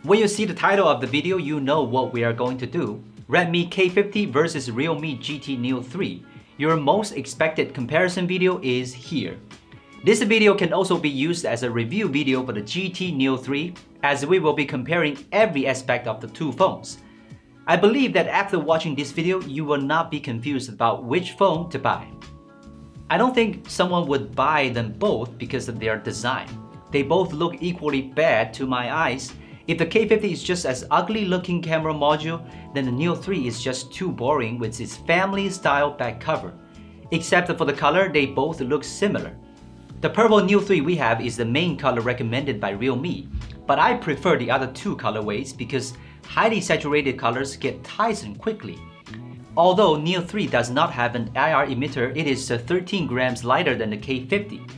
When you see the title of the video, you know what we are going to do. Redmi K50 versus realme GT Neo3. Your most expected comparison video is here. This video can also be used as a review video for the GT Neo3, as we will be comparing every aspect of the two phones. I believe that after watching this video, you will not be confused about which phone to buy. I don't think someone would buy them both because of their design. They both look equally bad to my eyes. If the K50 is just as ugly looking camera module, then the Neo3 is just too boring with its family style back cover. Except for the color, they both look similar. The purple Neo3 we have is the main color recommended by realme, but I prefer the other two colorways because highly saturated colors get tiresome quickly. Although Neo3 does not have an IR emitter, it is 13 grams lighter than the K50.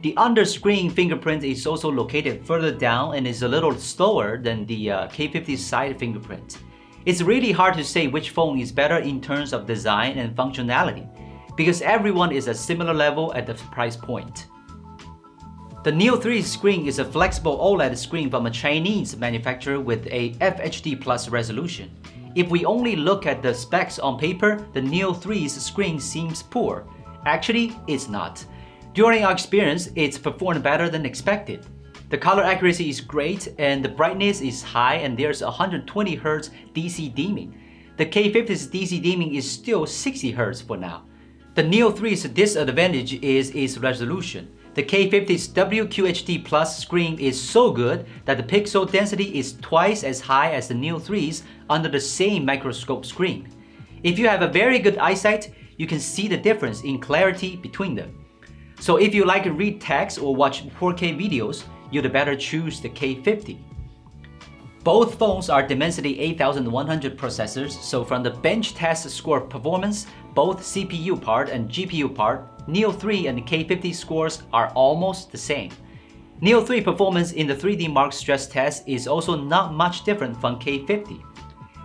The under-screen fingerprint is also located further down and is a little slower than the K50's side fingerprint. It's really hard to say which phone is better in terms of design and functionality, because everyone is at a similar level at the price point. The Neo3 screen is a flexible OLED screen from a Chinese manufacturer with a FHD Plus resolution. If we only look at the specs on paper, the Neo3's screen seems poor. Actually, it's not. During our experience, it's performed better than expected. The color accuracy is great and the brightness is high, and there's 120Hz DC dimming. The K50's DC dimming is still 60Hz for now. The Neo3's disadvantage is its resolution. The K50's WQHD Plus screen is so good that the pixel density is twice as high as the Neo3's under the same microscope screen. If you have a very good eyesight, you can see the difference in clarity between them. So if you like to read text or watch 4K videos, you'd better choose the K50. Both phones are Dimensity 8100 processors, so from the bench test score performance, both CPU part and GPU part, Neo3 and K50 scores are almost the same. Neo3 performance in the 3D Mark stress test is also not much different from K50.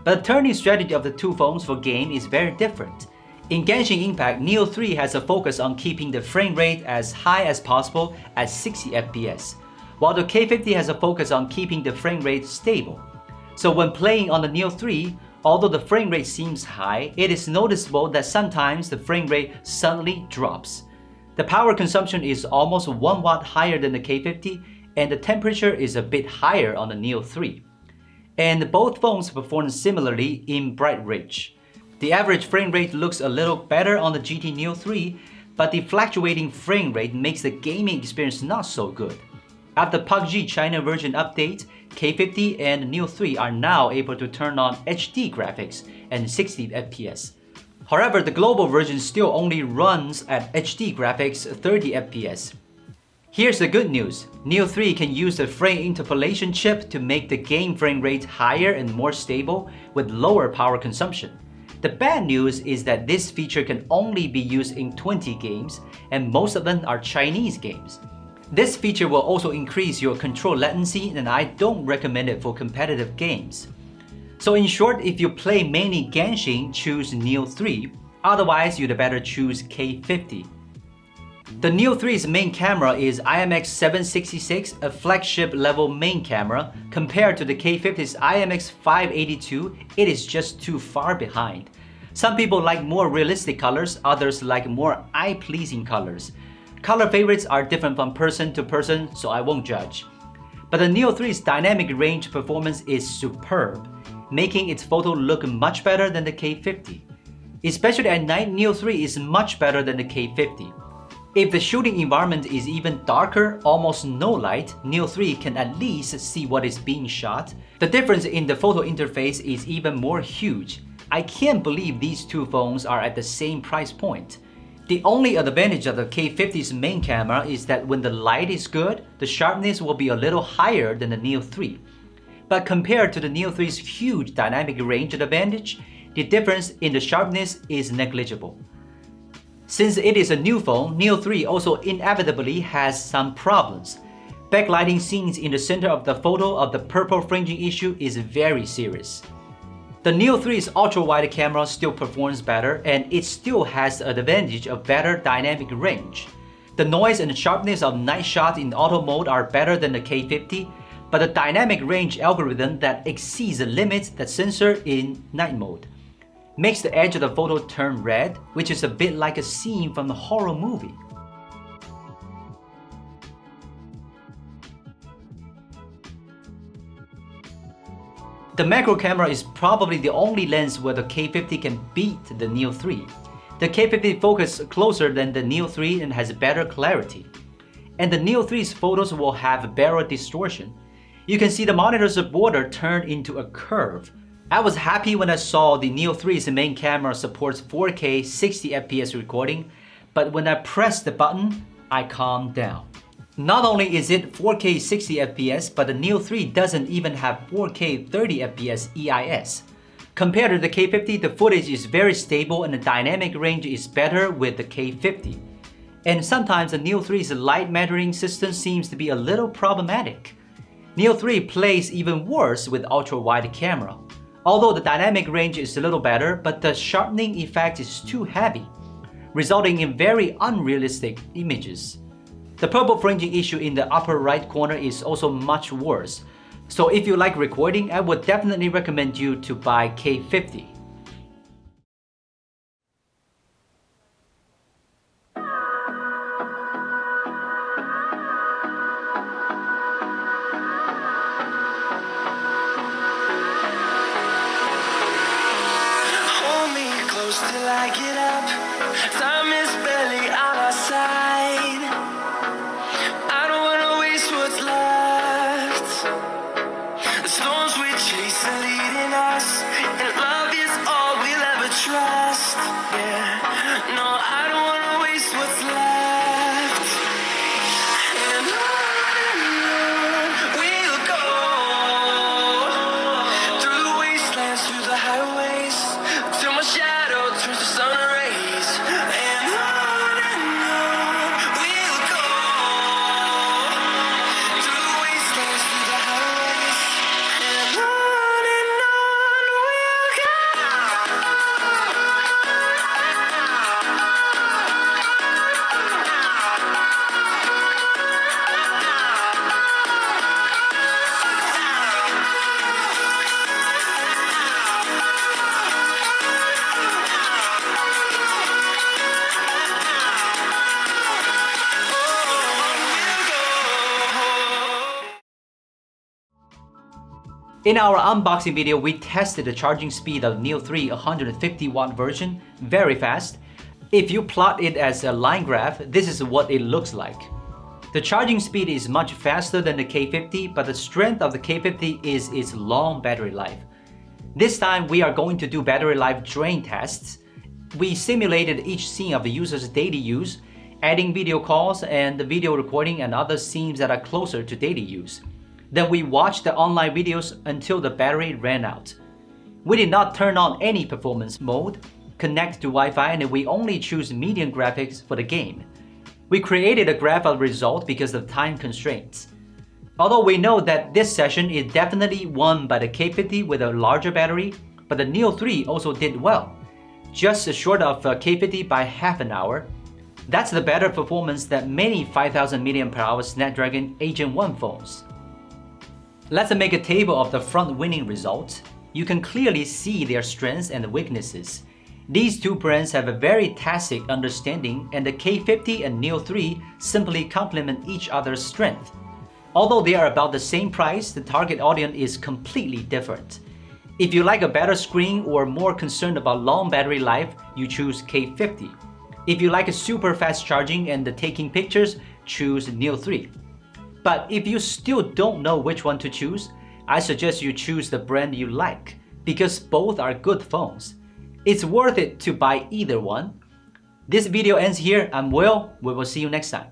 But the turning strategy of the two phones for game is very different. In Genshin Impact, Neo3 has a focus on keeping the frame rate as high as possible at 60 FPS, while the K50 has a focus on keeping the frame rate stable. So when playing on the Neo3, although the frame rate seems high, it is noticeable that sometimes the frame rate suddenly drops. The power consumption is almost 1 watt higher than the K50, and the temperature is a bit higher on the Neo3. And both phones perform similarly in bright range. The average frame rate looks a little better on the GT Neo3, but the fluctuating frame rate makes the gaming experience not so good. After PUBG China version update, K50 and Neo3 are now able to turn on HD graphics and 60 FPS. However, the global version still only runs at HD graphics 30 FPS. Here's the good news. Neo3 can use the frame interpolation chip to make the game frame rate higher and more stable with lower power consumption. The bad news is that this feature can only be used in 20 games, and most of them are Chinese games. This feature will also increase your control latency, and I don't recommend it for competitive games. So in short, if you play mainly Genshin, choose Neo3, otherwise you'd better choose K50. The Neo3's main camera is IMX766, a flagship level main camera. Compared to the K50's IMX582, it is just too far behind. Some people like more realistic colors, others like more eye-pleasing colors. Color favorites are different from person to person, so I won't judge. But the Neo3's dynamic range performance is superb, making its photo look much better than the K50. Especially at night, Neo3 is much better than the K50. If the shooting environment is even darker, almost no light, Neo3 can at least see what is being shot. The difference in the photo interface is even more huge. I can't believe these two phones are at the same price point. The only advantage of the K50's main camera is that when the light is good, the sharpness will be a little higher than the Neo3. But compared to the Neo3's huge dynamic range advantage, the difference in the sharpness is negligible. Since it is a new phone, Neo3 also inevitably has some problems. Backlighting scenes in the center of the photo of the purple fringing issue is very serious. The Neo3's ultra-wide camera still performs better, and it still has the advantage of better dynamic range. The noise and sharpness of night shots in auto mode are better than the K50, but a dynamic range algorithm that exceeds the limits that censor in night mode. Makes the edge of the photo turn red, which is a bit like a scene from a horror movie. The macro camera is probably the only lens where the K50 can beat the Neo3. The K50 focuses closer than the Neo3 and has better clarity. And the Neo3's photos will have barrel distortion. You can see the monitor's border turn into a curve. I was happy when I saw the Neo3's main camera supports 4K 60 FPS recording, but when I pressed the button, I calmed down. Not only is it 4K 60 FPS, but the Neo3 doesn't even have 4K 30 FPS EIS. Compared to the K50, the footage is very stable and the dynamic range is better with the K50. And sometimes the Neo3's light metering system seems to be a little problematic. Neo3 plays even worse with ultra-wide camera. Although the dynamic range is a little better, but the sharpening effect is too heavy, resulting in very unrealistic images. The purple fringing issue in the upper right corner is also much worse. So if you like recording, I would definitely recommend you to buy K50. Hold me close till I get up. Time is barely on our side. I don't wanna waste what's left. The storms we chase are leading us, and love is all we'll ever trust. Yeah, no, I don't wanna waste what's left. And on we'll go, through the wastelands, through the highways, till my shadow turns to sun rays. And on we'll go, through the wastelands, through the highways. And on we'll go. In our unboxing video, we tested the charging speed of Neo3 150-watt version very fast. If you plot it as a line graph, this is what it looks like. The charging speed is much faster than the K50, but the strength of the K50 is its long battery life. This time, we are going to do battery life drain tests. We simulated each scene of the user's daily use, adding video calls and the video recording and other scenes that are closer to daily use. Then we watched the online videos until the battery ran out. We did not turn on any performance mode, connect to Wi-Fi, and we only choose medium graphics for the game. We created a graph of result because of time constraints. Although we know that this session is definitely won by the K50 with a larger battery, but the Neo3 also did well, just short of K50 by half an hour. That's the better performance than many 5000 mAh Snapdragon Agent 1 phones. Let's make a table of the front winning results. You can clearly see their strengths and weaknesses. These two brands have a very tacit understanding, and the K50 and Neo3 simply complement each other's strength. Although they are about the same price, the target audience is completely different. If you like a better screen or more concerned about long battery life, you choose K50. If you like a super fast charging and taking pictures, choose Neo3. But if you still don't know which one to choose, I suggest you choose the brand you like, because both are good phones. It's worth it to buy either one. This video ends here. I'm Will. We will see you next time.